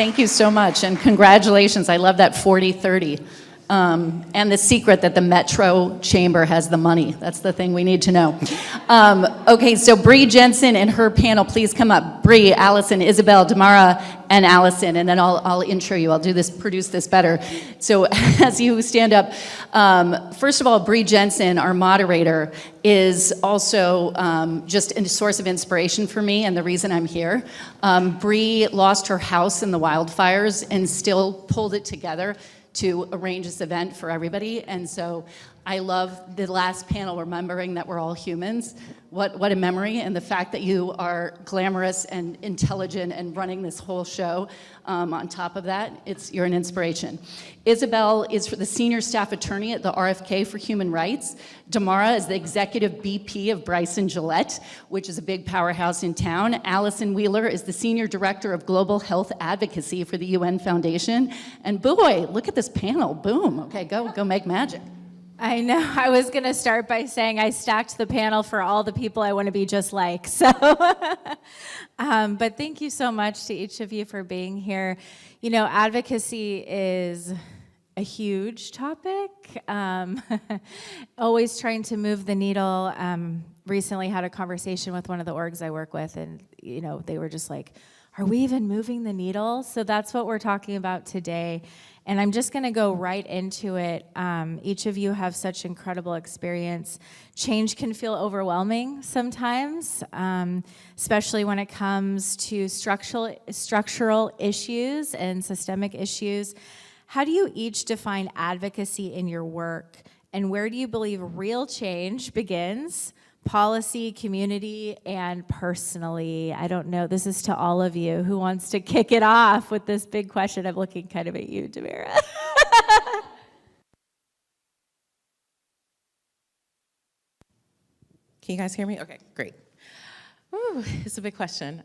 Thank you so much, and congratulations. I love that 40-30. And the secret that the Metro Chamber has the money. That's the thing we need to know. Okay, so Bree Jensen and her panel, please come up. Bree, Allison, Isabel, Damara, and Allison, and then I'll intro you. I'll produce this better. So as you stand up, first of all, Bree Jensen, our moderator, is also just a source of inspiration for me and the reason I'm here. Bree lost her house in the wildfires and still pulled it together to arrange this event for everybody. And so I love the last panel remembering that we're all humans. What a memory, and the fact that you are glamorous and intelligent and running this whole show on top of that, you're an inspiration. Isabel is the senior staff attorney at the RFK for Human Rights. Damara is the executive BP of Bryson Gillette, which is a big powerhouse in town. Allison Wheeler is the senior director of global health advocacy for the UN Foundation. And boy, look at this panel, boom. Okay, go make magic. I know. I was going to start by saying I stacked the panel for all the people I want to be just like. So, but thank you so much to each of you for being here. You know, advocacy is a huge topic. Always trying to move the needle. Recently had a conversation with one of the orgs I work with, and you know, they were just like, are we even moving the needle? So that's what we're talking about today. And I'm just going to go right into it. Each of you have such incredible experience. Change can feel overwhelming sometimes, especially when it comes to structural issues and systemic issues. How do you each define advocacy in your work? And where do you believe real change begins? Policy, community, and personally. I don't know, this is to all of you. Who wants to kick it off with this big question? I'm looking kind of at you, Damara. Can you guys hear me? Okay, great. Ooh, it's a big question.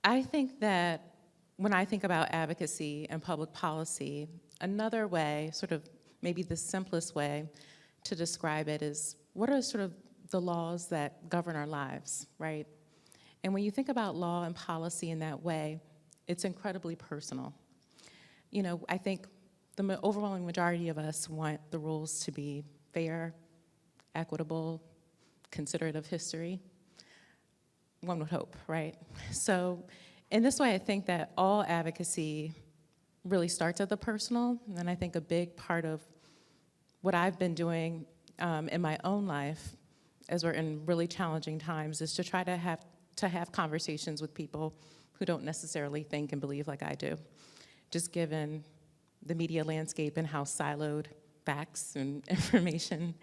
I think that when I think about advocacy and public policy, another way, sort of maybe the simplest way to describe it is, what are sort of the laws that govern our lives, right? And when you think about law and policy in that way, it's incredibly personal. You know, I think the overwhelming majority of us want the rules to be fair, equitable, considerate of history. One would hope, right? So in this way, I think that all advocacy really starts at the personal, and I think a big part of what I've been doing in my own life, as we're in really challenging times, is to try to have conversations with people who don't necessarily think and believe like I do, just given the media landscape and how siloed facts and information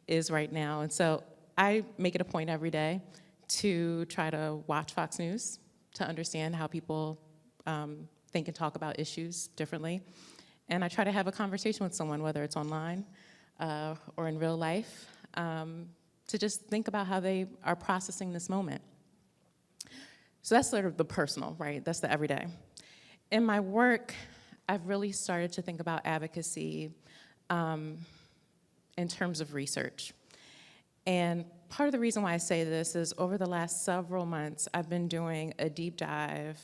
is right now. And so I make it a point every day to try to watch Fox News, to understand how people think and talk about issues differently. And I try to have a conversation with someone, whether it's online or in real life, to just think about how they are processing this moment. So that's sort of the personal, right? That's the everyday. In my work, I've really started to think about advocacy in terms of research. And part of the reason why I say this is over the last several months, I've been doing a deep dive,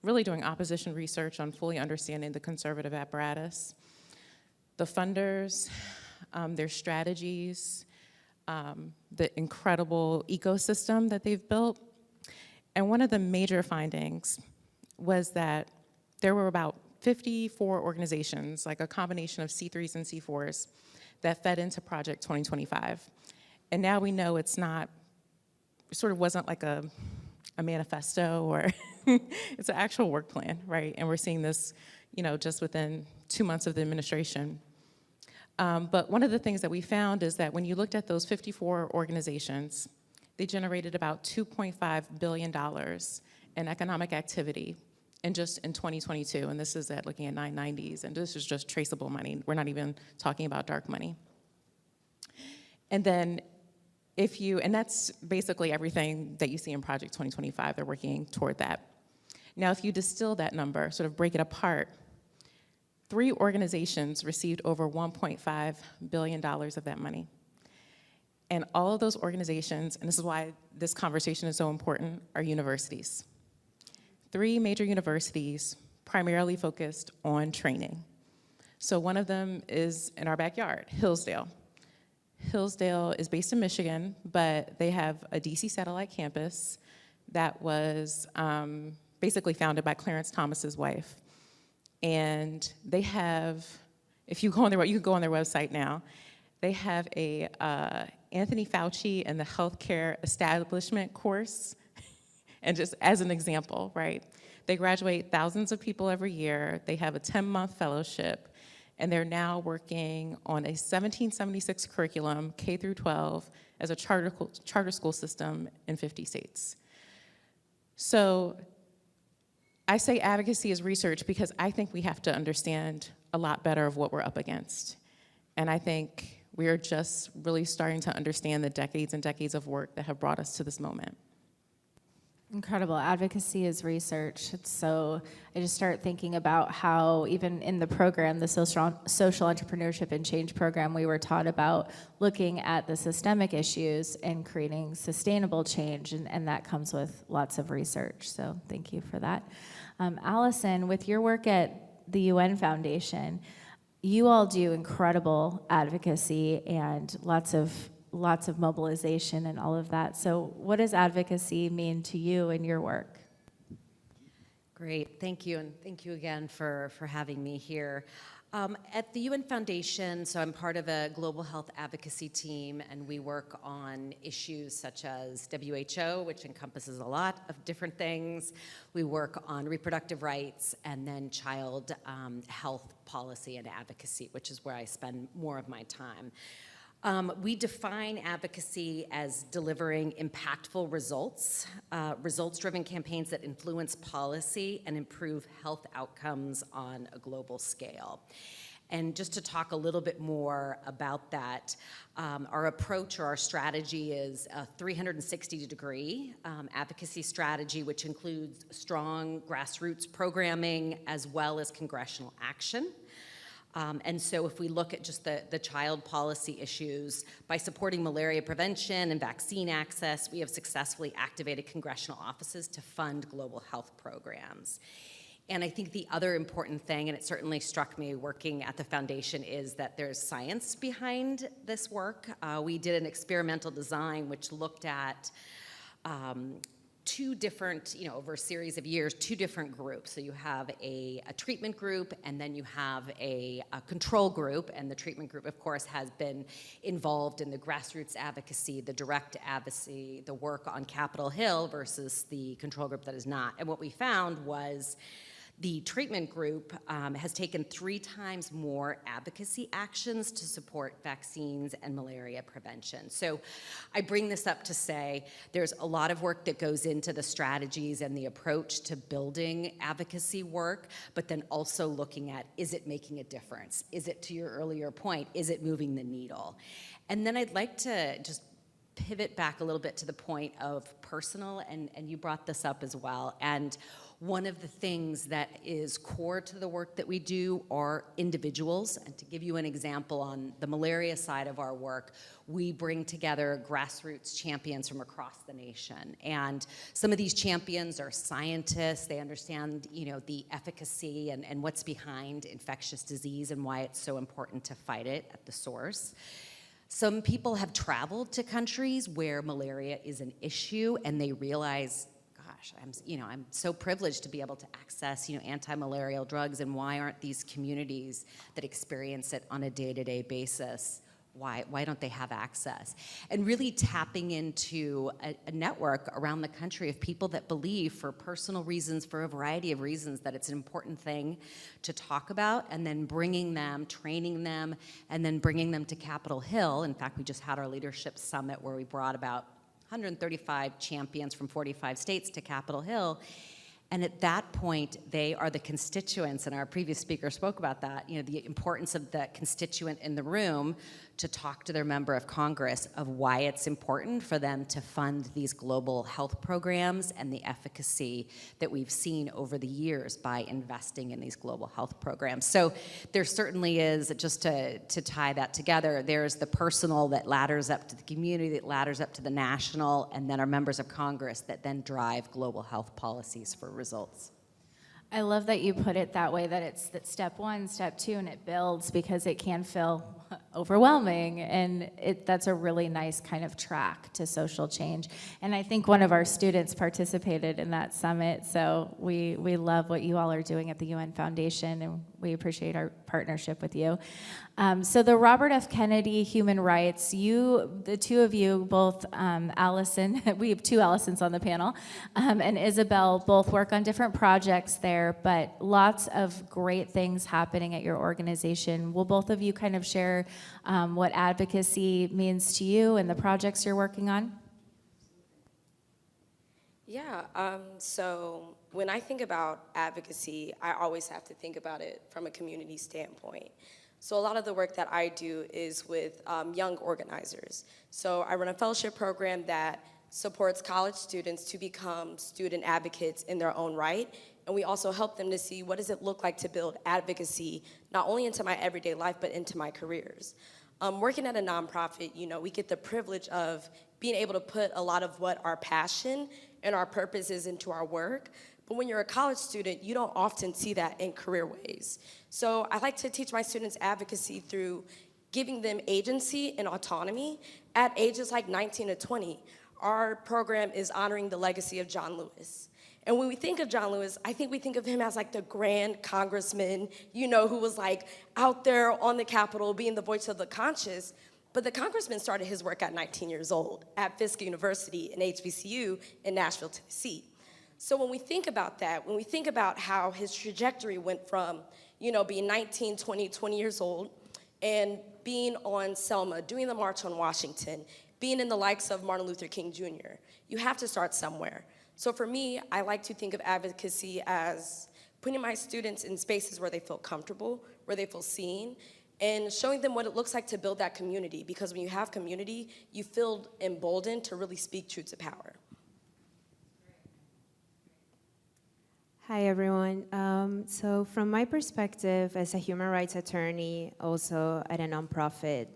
really doing opposition research on fully understanding the conservative apparatus, the funders, their strategies, the incredible ecosystem that they've built. And one of the major findings was that there were about 54 organizations, like a combination of C3s and C4s, that fed into Project 2025. And now we know it's not, it sort of wasn't like a manifesto, or it's an actual work plan, right? And we're seeing this, you know, just within 2 months of the administration. But one of the things that we found is that when you looked at those 54 organizations, they generated about $2.5 billion in economic activity in 2022, and this is looking at 990s, and this is just traceable money. We're not even talking about dark money. And then and that's basically everything that you see in Project 2025, they're working toward that. Now, if you distill that number, sort of break it apart, 3 organizations received over $1.5 billion of that money. And all of those organizations, and this is why this conversation is so important, are universities. 3 major universities primarily focused on training. So one of them is in our backyard, Hillsdale. Hillsdale is based in Michigan, but they have a DC satellite campus that was basically founded by Clarence Thomas's wife. And they have, if you go on you can go on their website now, they have a Anthony Fauci and the Healthcare Establishment course. And just as an example, right? They graduate thousands of people every year. They have a 10-month fellowship. And they're now working on a 1776 curriculum, K through 12, as a charter school system in 50 states. So I say advocacy is research because I think we have to understand a lot better of what we're up against. And I think we are just really starting to understand the decades and decades of work that have brought us to this moment. Incredible. Advocacy is research. I just start thinking about how even in the program, the social entrepreneurship and change program, we were taught about looking at the systemic issues and creating sustainable change, and that comes with lots of research. So thank you for that. Allison, with your work at the UN Foundation, you all do incredible advocacy and lots of mobilization and all of that. So what does advocacy mean to you in your work? Great, thank you, and thank you again for having me here. At the UN Foundation, so I'm part of a global health advocacy team, and we work on issues such as WHO, which encompasses a lot of different things. We work on reproductive rights, and then child health policy and advocacy, which is where I spend more of my time. We define advocacy as delivering impactful results, results-driven campaigns that influence policy and improve health outcomes on a global scale. And just to talk a little bit more about that, our approach or our strategy is a 360-degree advocacy strategy, which includes strong grassroots programming as well as congressional action. And so if we look at just the child policy issues, by supporting malaria prevention and vaccine access, we have successfully activated congressional offices to fund global health programs. And I think the other important thing, and it certainly struck me working at the foundation, is that there's science behind this work. We did an experimental design which looked at two different, over a series of years, two different groups. So you have a treatment group, and then you have a control group, and the treatment group, of course, has been involved in the grassroots advocacy, the direct advocacy, the work on Capitol Hill versus the control group that is not. And what we found was the treatment group has taken 3 times more advocacy actions to support vaccines and malaria prevention. So I bring this up to say there's a lot of work that goes into the strategies and the approach to building advocacy work, but then also looking at, is it making a difference? Is it, to your earlier point, is it moving the needle? And then I'd like to just pivot back a little bit to the point of personal, and you brought this up as well. And one of the things that is core to the work that we do are individuals. And to give you an example, on the malaria side of our work, we bring together grassroots champions from across the nation. And some of these champions are scientists. They understand, the efficacy and what's behind infectious disease and why it's so important to fight it at the source. Some people have traveled to countries where malaria is an issue, and they realize, gosh, I'm so privileged to be able to access, anti-malarial drugs, and why aren't these communities that experience it on a day-to-day basis, why don't they have access? And really tapping into a network around the country of people that believe, for personal reasons, for a variety of reasons, that it's an important thing to talk about, and then bringing them, training them, and then bringing them to Capitol Hill. In fact, we just had our leadership summit where we brought about 135 champions from 45 states to Capitol Hill. And at that point, they are the constituents, and our previous speaker spoke about that, the importance of the constituent in the room to talk to their member of Congress of why it's important for them to fund these global health programs and the efficacy that we've seen over the years by investing in these global health programs. So there certainly is, just to tie that together, there's the personal that ladders up to the community, that ladders up to the national, and then our members of Congress that then drive global health policies for results. I love that you put it that way, that it's that step one, step two, and it builds, because it can feel overwhelming, and that's a really nice kind of track to social change. And I think one of our students participated in that summit, so we love what you all are doing at the UN Foundation, and we appreciate our partnership with you. So the Robert F. Kennedy Human Rights, the two of you, both Allison, we have two Allisons on the panel, and Isabel, both work on different projects there, but lots of great things happening at your organization. Will both of you kind of share what advocacy means to you and the projects you're working on? Yeah, so when I think about advocacy, I always have to think about it from a community standpoint. So a lot of the work that I do is with young organizers. So I run a fellowship program that supports college students to become student advocates in their own right. And we also help them to see what does it look like to build advocacy, not only into my everyday life, but into my careers. Working at a nonprofit, we get the privilege of being able to put a lot of what our passion and our purpose is into our work. But when you're a college student, you don't often see that in career ways. So I like to teach my students advocacy through giving them agency and autonomy at ages like 19 to 20. Our program is honoring the legacy of John Lewis. And when we think of John Lewis, I think we think of him as like the grand congressman, who was like out there on the Capitol being the voice of the conscious. But the congressman started his work at 19 years old at Fisk University and HBCU in Nashville, Tennessee. So when we think about that, when we think about how his trajectory went from, being 19, 20 years old, and being on Selma, doing the March on Washington, being in the likes of Martin Luther King Jr., you have to start somewhere. So for me, I like to think of advocacy as putting my students in spaces where they feel comfortable, where they feel seen, and showing them what it looks like to build that community. Because when you have community, you feel emboldened to really speak truth to power. Hi, everyone. So from my perspective as a human rights attorney, also at a nonprofit,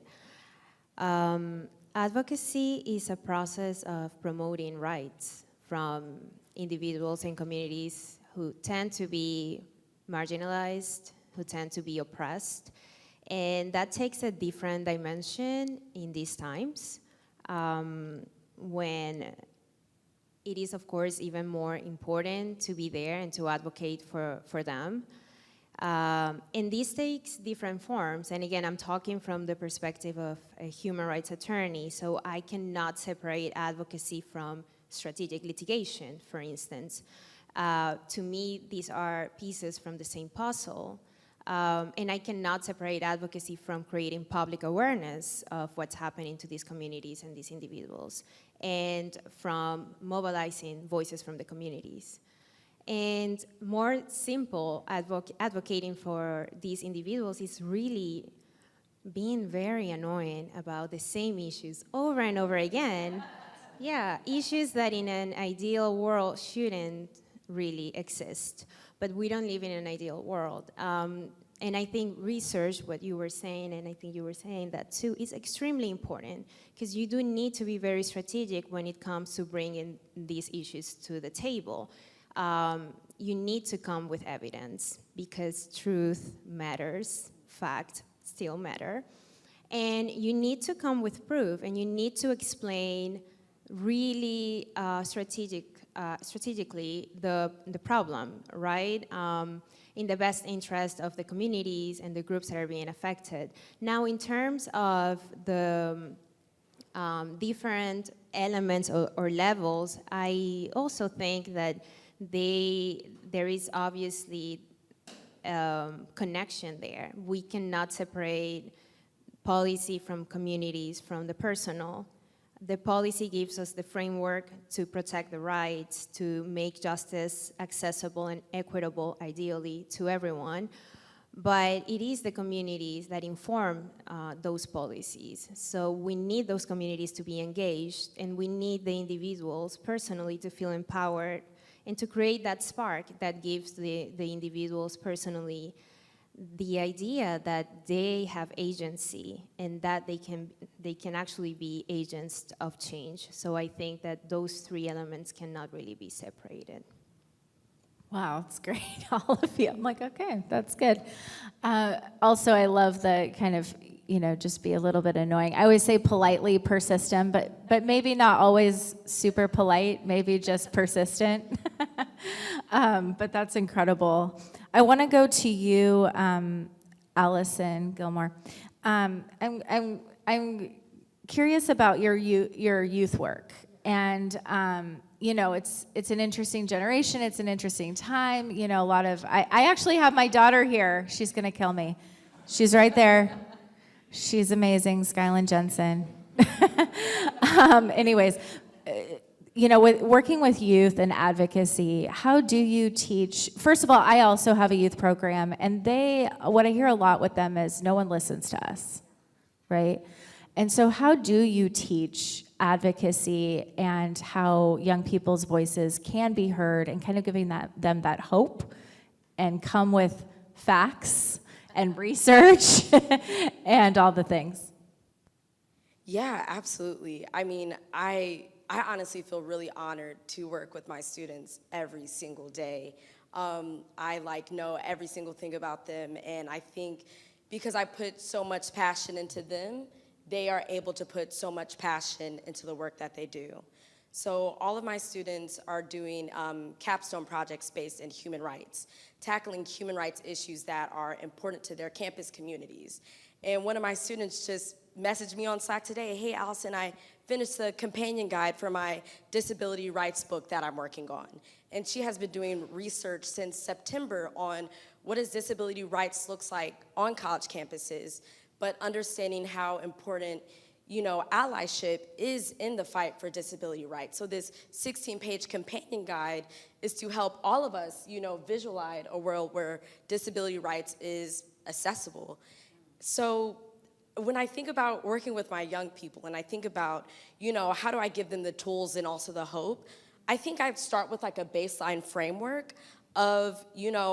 advocacy is a process of promoting rights from individuals and communities who tend to be marginalized, who tend to be oppressed. And that takes a different dimension in these times, when it is, of course, even more important to be there and to advocate for them. And this takes different forms. And again, I'm talking from the perspective of a human rights attorney, so I cannot separate advocacy from strategic litigation, for instance. To me, these are pieces from the same puzzle. And I cannot separate advocacy from creating public awareness of what's happening to these communities and these individuals, and from mobilizing voices from the communities. And more simple, advocating for these individuals is really being very annoying about the same issues over and over again. Yeah, issues that in an ideal world shouldn't really exist, but we don't live in an ideal world. And I think research, what you were saying, and I think you were saying that too, is extremely important, because you do need to be very strategic when it comes to bringing these issues to the table. You need to come with evidence, because truth matters, fact still matter. And you need to come with proof, and you need to explain really strategically the problem, right? In the best interest of the communities and the groups that are being affected. Now, in terms of the different elements or levels, I also think that there is obviously connection there. We cannot separate policy from communities, from the personal. The policy gives us the framework to protect the rights, to make justice accessible and equitable, ideally, to everyone. But it is the communities that inform those policies. So we need those communities to be engaged, and we need the individuals personally to feel empowered and to create that spark that gives the individuals personally the idea that they have agency and that they can actually be agents of change. So I think that those three elements cannot really be separated. Wow, it's great, all of you. I'm like, okay, that's good. Also, I love the kind of, just be a little bit annoying. I always say politely persistent, but maybe not always super polite, maybe just persistent. But that's incredible. I want to go to you, Allison Gilmore. I'm curious about your youth work, and it's an interesting generation. It's an interesting time. A lot of I actually have my daughter here. She's gonna kill me. She's right there. She's amazing, Skyland Jensen. Anyways, with working with youth and advocacy, how do you teach? First of all, I also have a youth program, and what I hear a lot with them is no one listens to us, right? And so how do you teach advocacy and how young people's voices can be heard, and kind of giving them that hope and come with facts and research and all the things? Yeah, absolutely. I mean, I honestly feel really honored to work with my students every single day. I know every single thing about them, and I think because I put so much passion into them, they are able to put so much passion into the work that they do. So all of my students are doing capstone projects based in human rights, tackling human rights issues that are important to their campus communities. And one of my students just messaged me on Slack today, hey Allison, I finished the companion guide for my disability rights book that I'm working on. And she has been doing research since September on what does disability rights looks like on college campuses, but understanding how important allyship is in the fight for disability rights. So this 16-page companion guide is to help all of us, visualize a world where disability rights is accessible. So when I think about working with my young people and I think about, how do I give them the tools and also the hope, I think I'd start with a baseline framework of,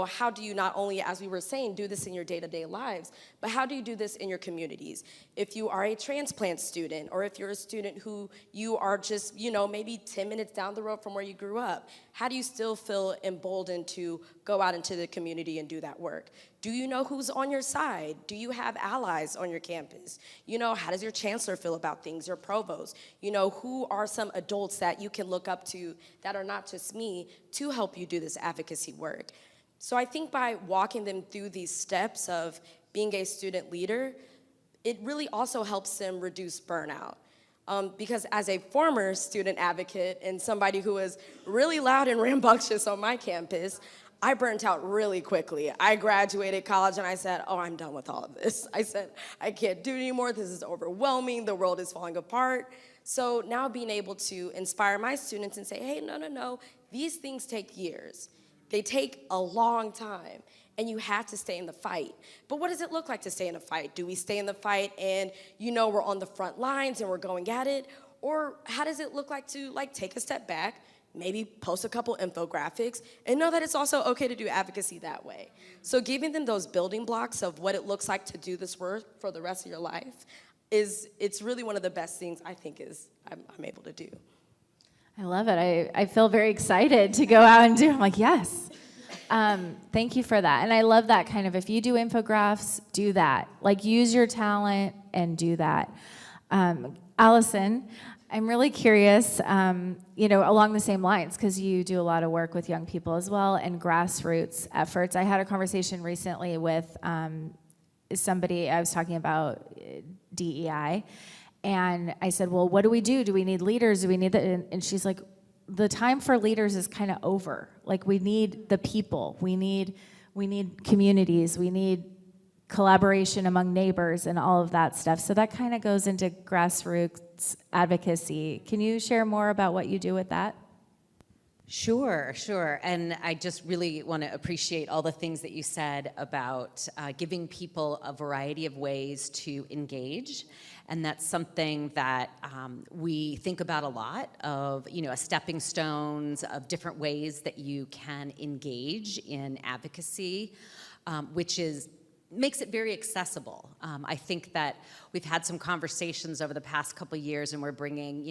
how do you not only, as we were saying, do this in your day-to-day lives, but how do you do this in your communities? If you are a transplant student, or if you're a student who you are just, maybe 10 minutes down the road from where you grew up, how do you still feel emboldened to go out into the community and do that work? Do you know who's on your side? Do you have allies on your campus? How does your chancellor feel about things, your provost? Who are some adults that you can look up to that are not just me to help you do this advocacy work? So I think by walking them through these steps of being a student leader, it really also helps them reduce burnout. Because as a former student advocate and somebody who was really loud and rambunctious on my campus, I burnt out really quickly. I graduated college and I said, oh, I'm done with all of this. I said, I can't do it anymore. This is overwhelming. The world is falling apart. So now being able to inspire my students and say, hey, no, these things take years. They take a long time, and you have to stay in the fight. But what does it look like to stay in a fight? Do we stay in the fight and, we're on the front lines and we're going at it? Or how does it look like to, take a step back, maybe post a couple infographics, and know that it's also okay to do advocacy that way? So giving them those building blocks of what it looks like to do this work for the rest of your life it's really one of the best things I think I'm able to do. I love it. I feel very excited to go out and do. I'm like, yes. Thank you for that. And I love that kind of, if you do infographics, do that. Use your talent and do that. Allison, I'm really curious, along the same lines, because you do a lot of work with young people as well and grassroots efforts. I had a conversation recently with somebody, I was talking about DEI, and I said, well, what do we do? Do we need leaders? Do we need that? And she's like, the time for leaders is kind of over. We need the people. We need communities. We need collaboration among neighbors and all of that stuff. So that kind of goes into grassroots advocacy. Can you share more about what you do with that? Sure. And I just really want to appreciate all the things that you said about giving people a variety of ways to engage. And that's something that we think about a lot of, stepping stones of different ways that you can engage in advocacy, which is makes it very accessible. I think that we've had some conversations over the past couple of years, and we're bringing,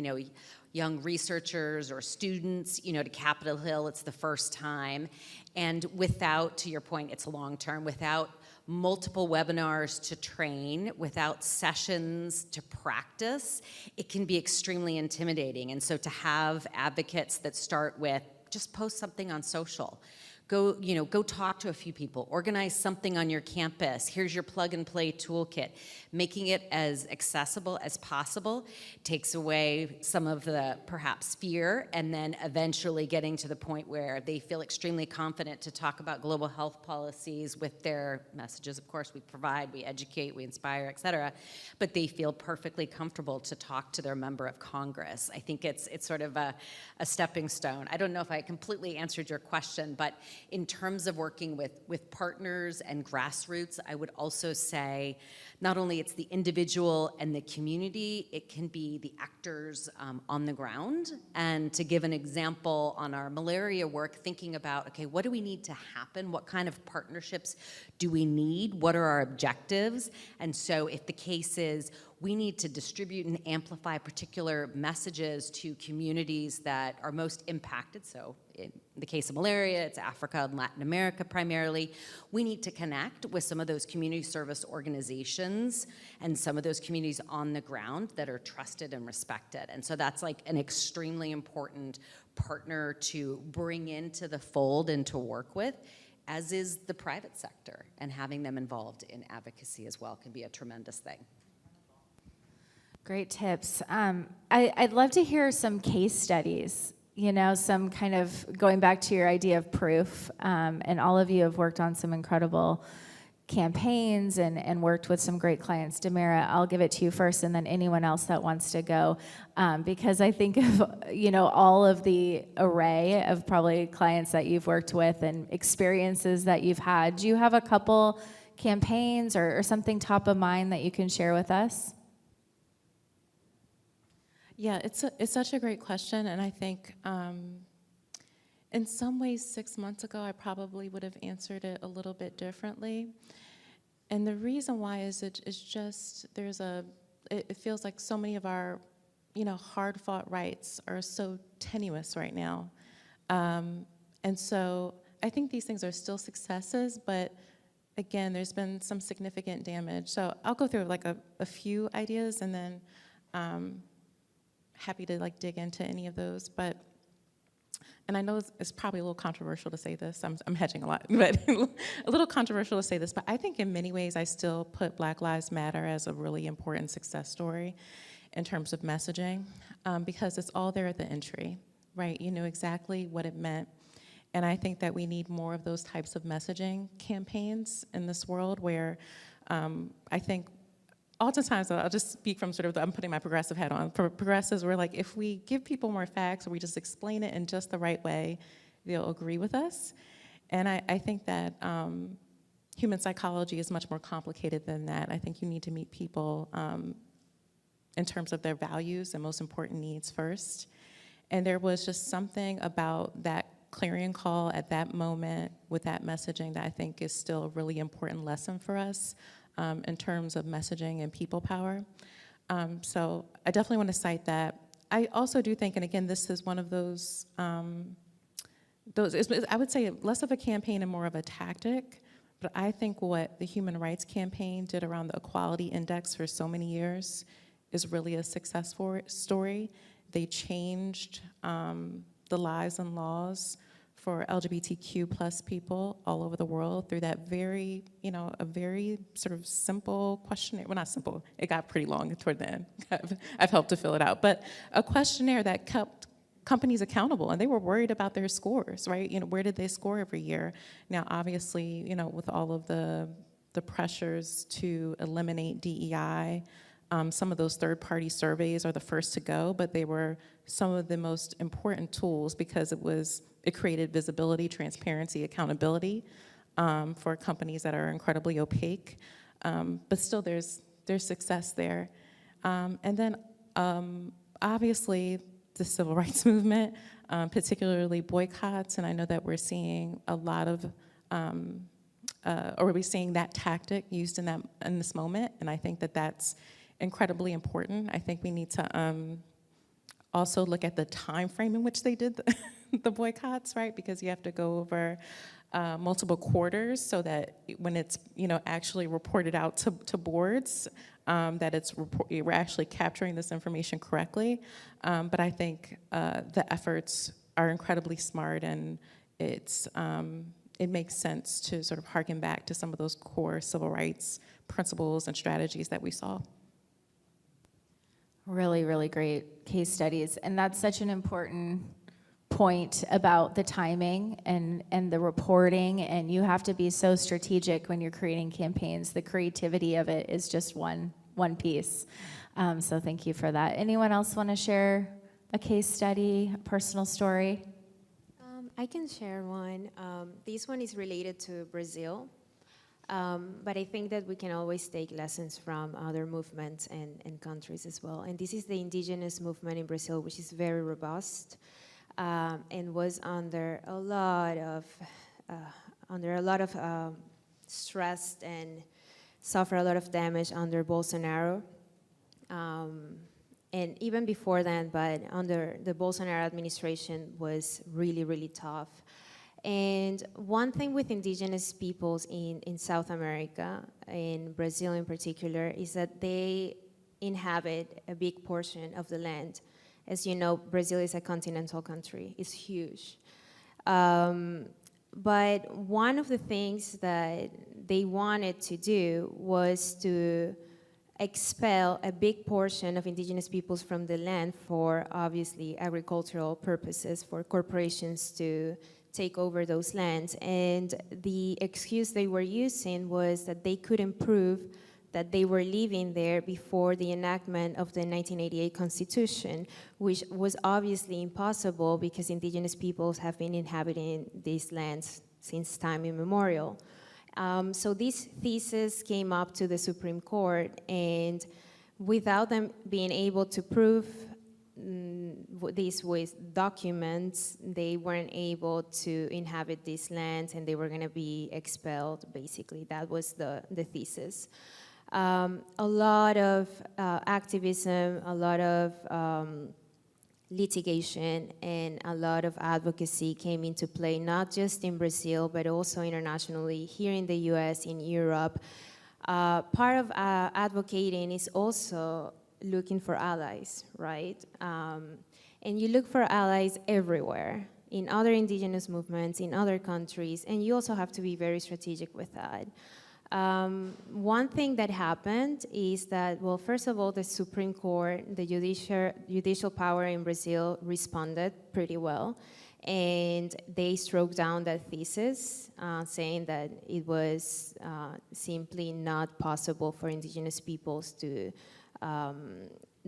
young researchers or students, to Capitol Hill. It's the first time. And without, to your point, it's long-term, without multiple webinars to train, without sessions to practice, it can be extremely intimidating. And so to have advocates that start with, just post something on social. Go talk to a few people, organize something on your campus. Here's your plug and play toolkit. Making it as accessible as possible takes away some of the perhaps fear, and then eventually getting to the point where they feel extremely confident to talk about global health policies with their messages. Of course, we provide, we educate, we inspire, et cetera, but they feel perfectly comfortable to talk to their member of Congress. I think it's sort of a stepping stone. I don't know if I completely answered your question, but in terms of working with partners and grassroots, I would also say not only it's the individual and the community, it can be the actors on the ground. And to give an example on our malaria work, thinking about, okay, what do we need to happen? What kind of partnerships do we need? What are our objectives? And so if the case is we need to distribute and amplify particular messages to communities that are most impacted. So in the case of malaria, it's Africa and Latin America primarily. We need to connect with some of those community service organizations and some of those communities on the ground that are trusted and respected. And so that's like an extremely important partner to bring into the fold and to work with, as is the private sector. And having them involved in advocacy as well can be a tremendous thing. Great tips. I'd love to hear some case studies, some kind of going back to your idea of proof. And all of you have worked on some incredible campaigns and worked with some great clients. Demira, I'll give it to you first, and then anyone else that wants to go. Because I think of, all of the array of probably clients that you've worked with and experiences that you've had. Do you have a couple campaigns or something top of mind that you can share with us? Yeah, it's such a great question, and I think in some ways 6 months ago I probably would have answered it a little bit differently. And the reason why is it's just it feels like so many of our hard-fought rights are so tenuous right now, and so I think these things are still successes, but again, there's been some significant damage. So I'll go through like a few ideas, and then happy to dig into any of those, and I know it's probably a little controversial to say this, I'm hedging a lot, but a little controversial to say this, but I think in many ways I still put Black Lives Matter as a really important success story in terms of messaging, because it's all there at the entry, right? You knew exactly what it meant, and I think that we need more of those types of messaging campaigns in this world where I think oftentimes, I'll just speak from I'm putting my progressive hat on. For progressives, we're like, if we give people more facts or we just explain it in just the right way, they'll agree with us. And I think that human psychology is much more complicated than that. I think you need to meet people in terms of their values and most important needs first. And there was just something about that clarion call at that moment with that messaging that I think is still a really important lesson for us. In terms of messaging and people power. So I definitely want to cite that. I also do think, and again, this is one of those I would say less of a campaign and more of a tactic, but I think what the Human Rights Campaign did around the Equality Index for so many years is really a successful story. They changed the lives and laws for LGBTQ plus people all over the world through that very, a very sort of simple questionnaire. Well, not simple, it got pretty long toward the end. I've helped to fill it out. But a questionnaire that kept companies accountable, and they were worried about their scores, right? Where did they score every year? Now, obviously, with all of the pressures to eliminate DEI, some of those third-party surveys are the first to go, but they were some of the most important tools because it created visibility, transparency, accountability for companies that are incredibly opaque. But still, there's success there. And then, obviously, the civil rights movement, particularly boycotts, and I know that we're seeing a lot of or are we seeing that tactic used in this moment? And I think that that's incredibly important. I think we need to also look at the time frame in which they did the boycotts, right? Because you have to go over multiple quarters so that when it's actually reported out to boards, that we're actually capturing this information correctly. But I think the efforts are incredibly smart, and it makes sense to sort of harken back to some of those core civil rights principles and strategies that we saw. Really, really great case studies. And that's such an important point about the timing and the reporting. And you have to be so strategic when you're creating campaigns. The creativity of it is just one piece. So thank you for that. Anyone else want to share a case study, a personal story? I can share one. This one is related to Brazil. But I think that we can always take lessons from other movements and countries as well. And this is the indigenous movement in Brazil, which is very robust and was under a lot of stress and suffered a lot of damage under Bolsonaro. And even before then, but under the Bolsonaro administration was really, really tough. And one thing with indigenous peoples in South America, in Brazil in particular, is that they inhabit a big portion of the land. As you know, Brazil is a continental country. It's huge. But one of the things that they wanted to do was to expel a big portion of indigenous peoples from the land for, obviously, agricultural purposes, for corporations to take over those lands. And the excuse they were using was that they couldn't prove that they were living there before the enactment of the 1988 Constitution, which was obviously impossible because indigenous peoples have been inhabiting these lands since time immemorial. So this thesis came up to the Supreme Court, and without them being able to prove this with documents, they weren't able to inhabit these lands, and they were going to be expelled, basically. That was the thesis. A lot of activism, a lot of litigation, and a lot of advocacy came into play, not just in Brazil, but also internationally, here in the US, in Europe. Part of advocating is also looking for allies, right? And you look for allies everywhere, in other indigenous movements, in other countries, and you also have to be very strategic with that. One thing that happened is that, well, first of all, the Supreme Court, the judicial power in Brazil responded pretty well, and they struck down that thesis, saying that it was simply not possible for indigenous peoples to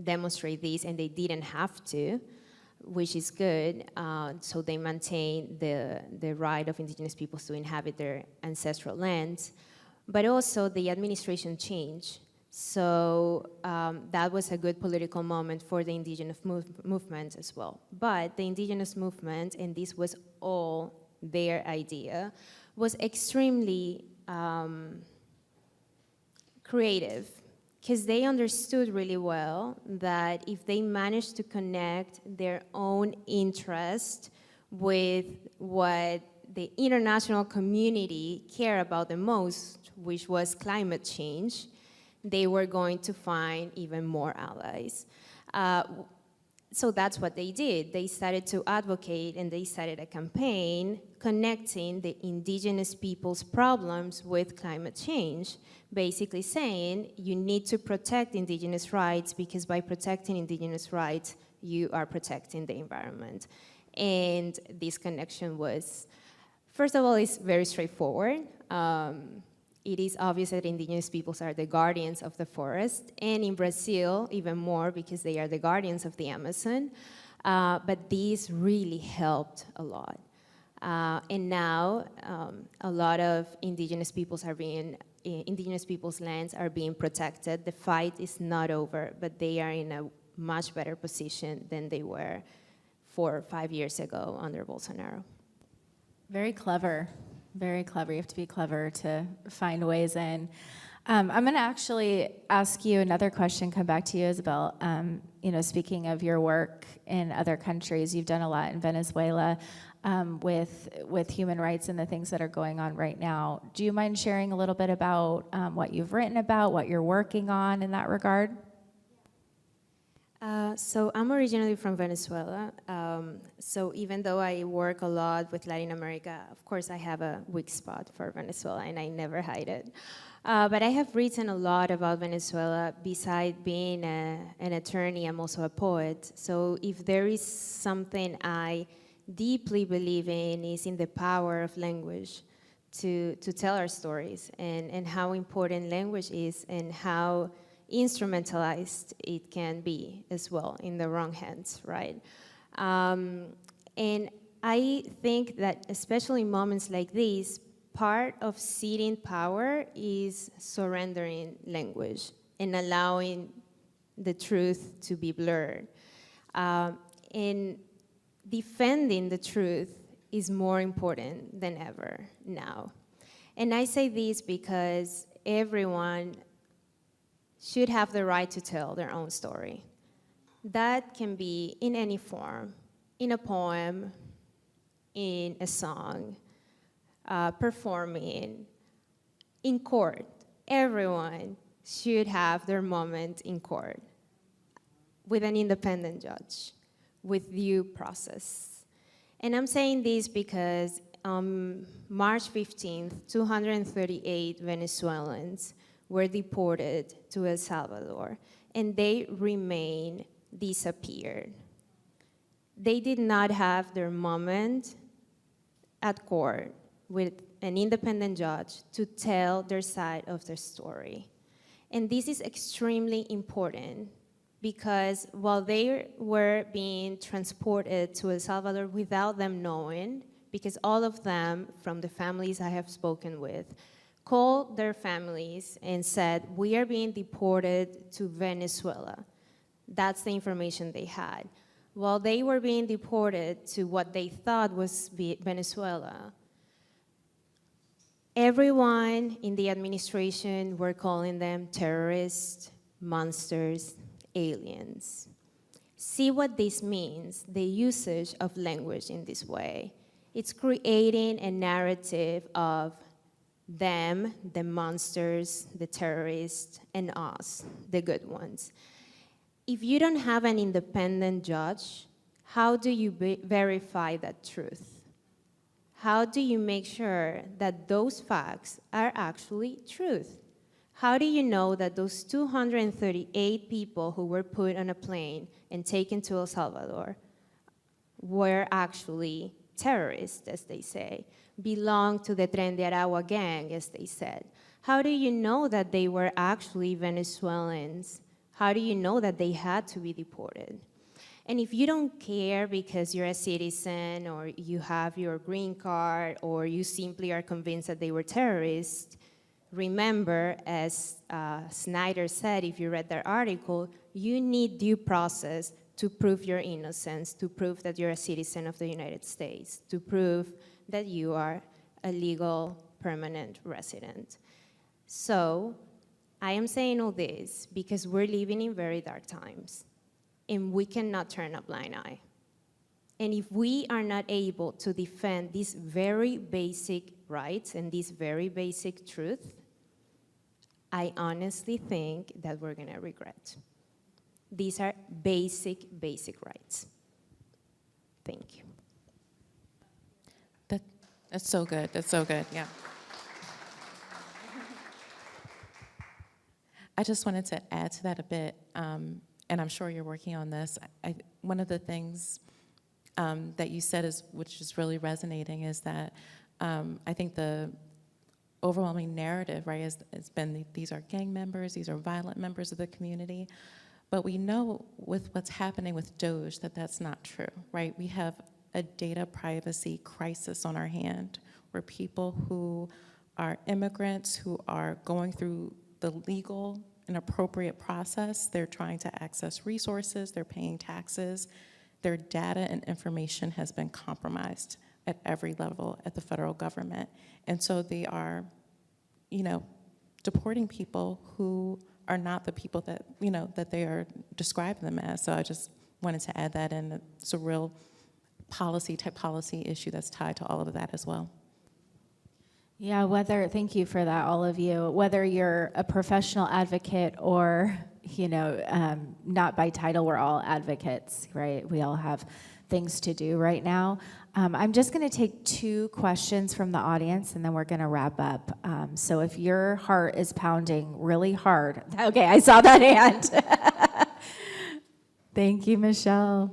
demonstrate this, and they didn't have to, which is good. So they maintain the right of indigenous peoples to inhabit their ancestral lands. But also the administration changed. So that was a good political moment for the indigenous movement as well. But the indigenous movement, and this was all their idea, was extremely creative, because they understood really well that if they managed to connect their own interest with what the international community cared about the most, which was climate change, they were going to find even more allies. So that's what they did. They started to advocate, and they started a campaign connecting the indigenous people's problems with climate change, basically saying you need to protect indigenous rights, because by protecting indigenous rights, you are protecting the environment. And this connection was, first of all, it's very straightforward. It is obvious that indigenous peoples are the guardians of the forest, and in Brazil, even more, because they are the guardians of the Amazon. But these really helped a lot. And now, a lot of indigenous peoples lands are being protected. The fight is not over, but they are in a much better position than they were 4 or 5 years ago under Bolsonaro. Very clever. Very clever. You have to be clever to find ways in. I'm going to actually ask you another question, come back to you, Isabel. Speaking of your work in other countries, you've done a lot in Venezuela with human rights and the things that are going on right now. Do you mind sharing a little bit about what you've written about, what you're working on in that regard? So I'm originally from Venezuela. So even though I work a lot with Latin America, of course I have a weak spot for Venezuela, and I never hide it. But I have written a lot about Venezuela. Besides being an attorney, I'm also a poet. So if there is something I deeply believe in, is in the power of language to tell our stories, and how important language is, and how instrumentalized it can be as well in the wrong hands, right? And I think that especially in moments like these, part of ceding power is surrendering language and allowing the truth to be blurred. And defending the truth is more important than ever now. And I say this because everyone should have the right to tell their own story. That can be in any form, in a poem, in a song, performing, in court. Everyone should have their moment in court with an independent judge, with due process. And I'm saying this because March 15th, 238 Venezuelans were deported to El Salvador, and they remain disappeared. They did not have their moment at court with an independent judge to tell their side of the story. And this is extremely important because while they were being transported to El Salvador without them knowing, because all of them, from the families I have spoken with, called their families and said, we are being deported to Venezuela. That's the information they had. While they were being deported to what they thought was Venezuela, everyone in the administration were calling them terrorists, monsters, aliens. See what this means, the usage of language in this way. It's creating a narrative of them, the monsters, the terrorists, and us, the good ones. If you don't have an independent judge, how do you verify that truth? How do you make sure that those facts are actually truth? How do you know that those 238 people who were put on a plane and taken to El Salvador were actually terrorists, as they say, belong to the Tren de Aragua gang, as they said? How do you know that they were actually Venezuelans? How do you know that they had to be deported? And if you don't care because you're a citizen or you have your green card or you simply are convinced that they were terrorists, remember, as Snyder said, if you read that article, you need due process to prove your innocence, to prove that you're a citizen of the United States, to prove that you are a legal permanent resident. So I am saying all this because we're living in very dark times, and we cannot turn a blind eye. And if we are not able to defend these very basic rights and this very basic truth, I honestly think that we're gonna regret. These are basic rights. Thank you. That's so good. That's so good. Yeah. I just wanted to add to that a bit, and I'm sure you're working on this. One of the things that you said which is really resonating, is that I think the overwhelming narrative, right, has been these are gang members, these are violent members of the community. But we know with what's happening with Doge that that's not true, right? We have a data privacy crisis on our hand, where people who are immigrants, who are going through the legal and appropriate process, they're trying to access resources, they're paying taxes, their data and information has been compromised at every level at the federal government. And so they are, deporting people who are not the people that, that they are describing them as. So I just wanted to add that in. It's a real policy issue that's tied to all of that as well. Yeah, thank you for that, all of you. Whether you're a professional advocate or, not by title, we're all advocates, right? We all have things to do right now. I'm just going to take 2 questions from the audience, and then we're going to wrap up. So if your heart is pounding really hard, okay, I saw that hand. Thank you, Michelle.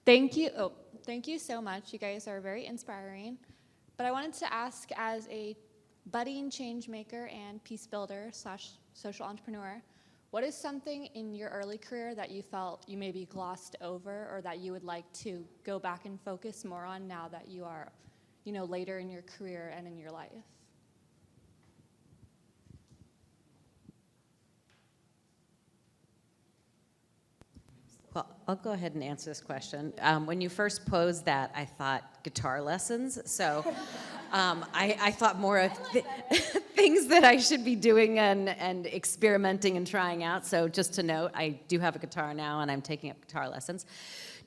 Thank you. Oh, thank you so much. You guys are very inspiring. But I wanted to ask, as a budding change maker and peace builder / social entrepreneur, what is something in your early career that you felt you maybe glossed over, or that you would like to go back and focus more on now that you are, later in your career and in your life? Well, I'll go ahead and answer this question. When you first posed that, I thought guitar lessons. So I thought more of things that I should be doing and experimenting and trying out. So just to note, I do have a guitar now, and I'm taking up guitar lessons.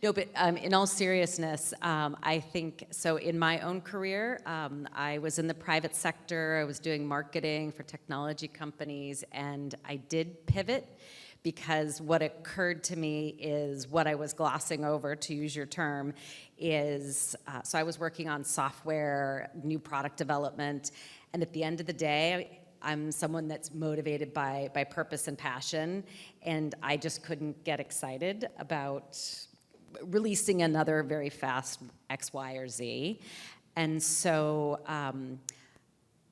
No, but in all seriousness, I think, so in my own career, I was in the private sector. I was doing marketing for technology companies, and I did pivot, because what occurred to me is what I was glossing over, to use your term, is, so I was working on software, new product development, and at the end of the day, I'm someone that's motivated by purpose and passion, and I just couldn't get excited about releasing another very fast X, Y, or Z. And so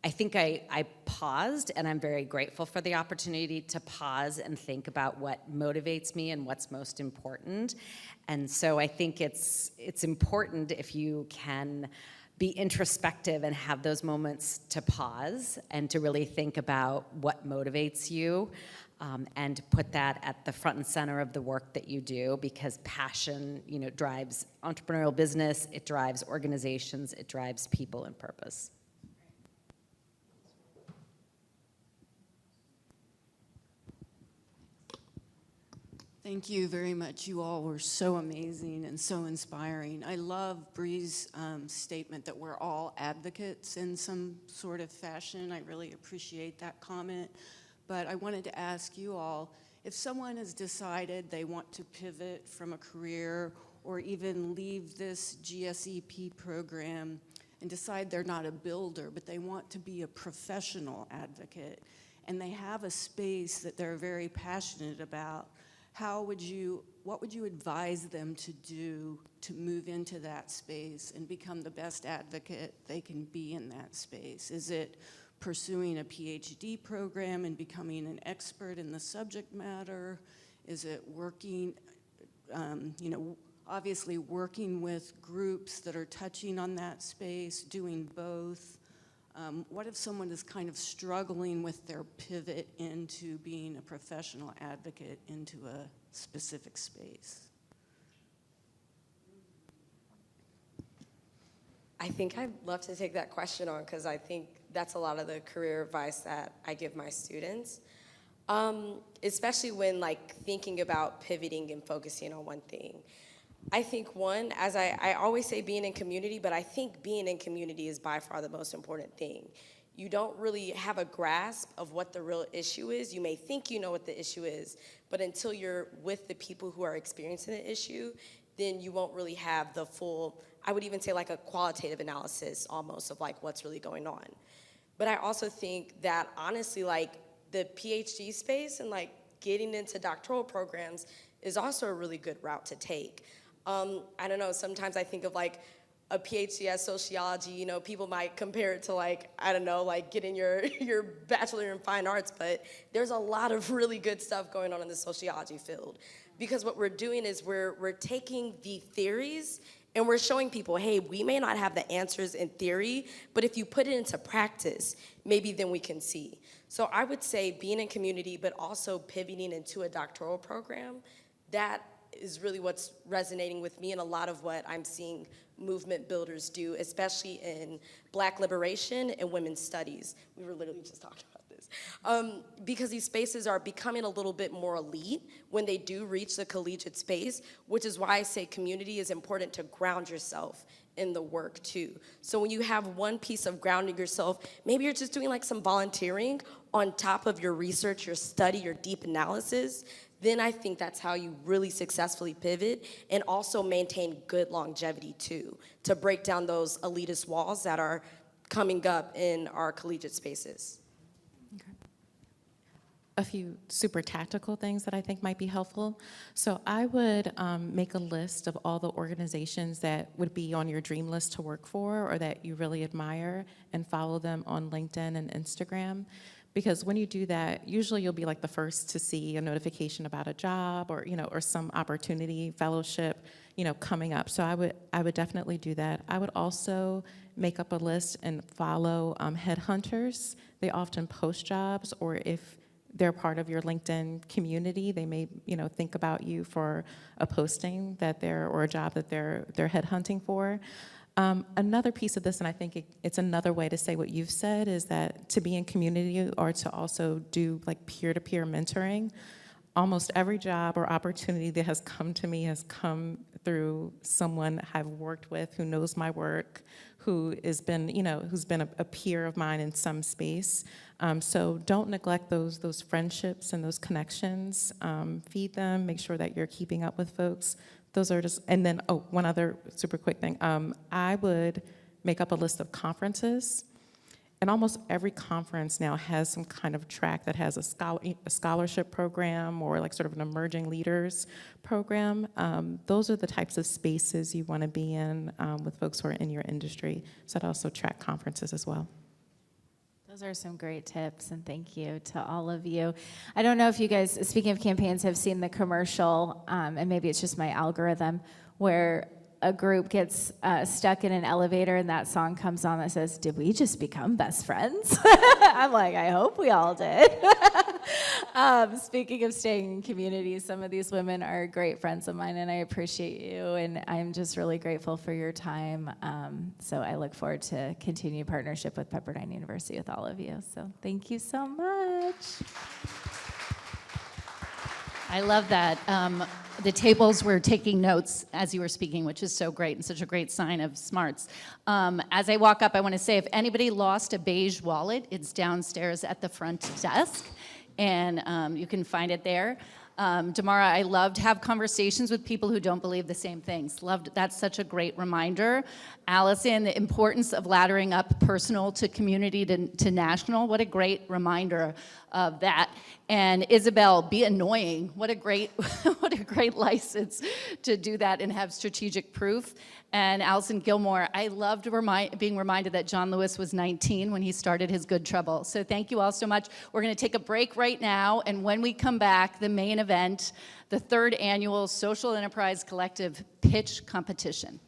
I think I paused, and I'm very grateful for the opportunity to pause and think about what motivates me and what's most important. And so I think it's important if you can be introspective and have those moments to pause and to really think about what motivates you, and put that at the front and center of the work that you do, because passion, drives entrepreneurial business, it drives organizations, it drives people and purpose. Thank you very much. You all were so amazing and so inspiring. I love Bree's statement that we're all advocates in some sort of fashion. I really appreciate that comment. But I wanted to ask you all, if someone has decided they want to pivot from a career or even leave this GSEP program and decide they're not a builder, but they want to be a professional advocate, and they have a space that they're very passionate about, what would you advise them to do to move into that space and become the best advocate they can be in that space? Is it pursuing a PhD program and becoming an expert in the subject matter? Is it working, obviously working with groups that are touching on that space, doing both? What if someone is kind of struggling with their pivot into being a professional advocate into a specific space? I think I'd love to take that question on, because I think that's a lot of the career advice that I give my students, especially when thinking about pivoting and focusing on one thing. I think one, as I always say, being in community, but I think being in community is by far the most important thing. You don't really have a grasp of what the real issue is. You may think you know what the issue is, but until you're with the people who are experiencing the issue, then you won't really have the full, I would even say a qualitative analysis almost of what's really going on. But I also think that honestly, the PhD space and getting into doctoral programs is also a really good route to take. I don't know, sometimes I think of a PhD as sociology, people might compare it to I don't know, getting your bachelor in fine arts, but there's a lot of really good stuff going on in the sociology field. because what we're doing is we're taking the theories and we're showing people, hey, we may not have the answers in theory, but if you put it into practice, maybe then we can see. So I would say being in community, but also pivoting into a doctoral program, that is really what's resonating with me and a lot of what I'm seeing movement builders do, especially in Black liberation and women's studies. We were literally just talking about this. Because these spaces are becoming a little bit more elite when they do reach the collegiate space, which is why I say community is important to ground yourself in the work too. So when you have one piece of grounding yourself, maybe you're just doing like some volunteering on top of your research, your study, your deep analysis, then I think that's how you really successfully pivot and also maintain good longevity too, to break down those elitist walls that are coming up in our collegiate spaces. A few super tactical things that I think might be helpful. So I would make a list of all the organizations that would be on your dream list to work for or that you really admire and follow them on LinkedIn and Instagram. Because when you do that, usually you'll be like the first to see a notification about a job or, or some opportunity, fellowship, coming up. So I would definitely do that. I would also make up a list and follow headhunters. They often post jobs, or if they're part of your LinkedIn community, they may, think about you for a posting or a job that they're headhunting for. Another piece of this, and I think it's another way to say what you've said, is that to be in community or to also do like peer-to-peer mentoring. Almost every job or opportunity that has come to me has come through someone I've worked with who knows my work, who has been, who's been a peer of mine in some space. So don't neglect those friendships and those connections. Feed them, make sure that you're keeping up with folks. Those are just, and then, one other super quick thing. I would make up a list of conferences. And almost every conference now has some kind of track that has a scholarship program or like sort of an emerging leaders program. Those are the types of spaces you want to be in with folks who are in your industry. So I'd also track conferences as well. Those are some great tips, and thank you to all of you. I don't know if you guys, speaking of campaigns, have seen the commercial, and maybe it's just my algorithm, where a group gets stuck in an elevator and that song comes on that says, "Did we just become best friends?" I'm like, I hope we all did. Speaking of staying in community, some of these women are great friends of mine, and I appreciate you, and I'm just really grateful for your time. So I look forward to continued partnership with Pepperdine University with all of you. So thank you so much. I love that. The tables were taking notes as you were speaking, which is so great and such a great sign of smarts. As I walk up, I want to say if anybody lost a beige wallet, it's downstairs at the front desk, and you can find it there. Damara, I love to have conversations with people who don't believe the same things. That's such a great reminder. Allison, the importance of laddering up personal to community to national. What a great reminder of that. And Isabel, be annoying. What a great license to do that and have strategic proof. And Allison Gilmore, I loved being reminded that John Lewis was 19 when he started his Good Trouble. So thank you all so much. We're going to take a break right now, and when we come back, the main event, the third annual Social Enterprise Collective Pitch Competition.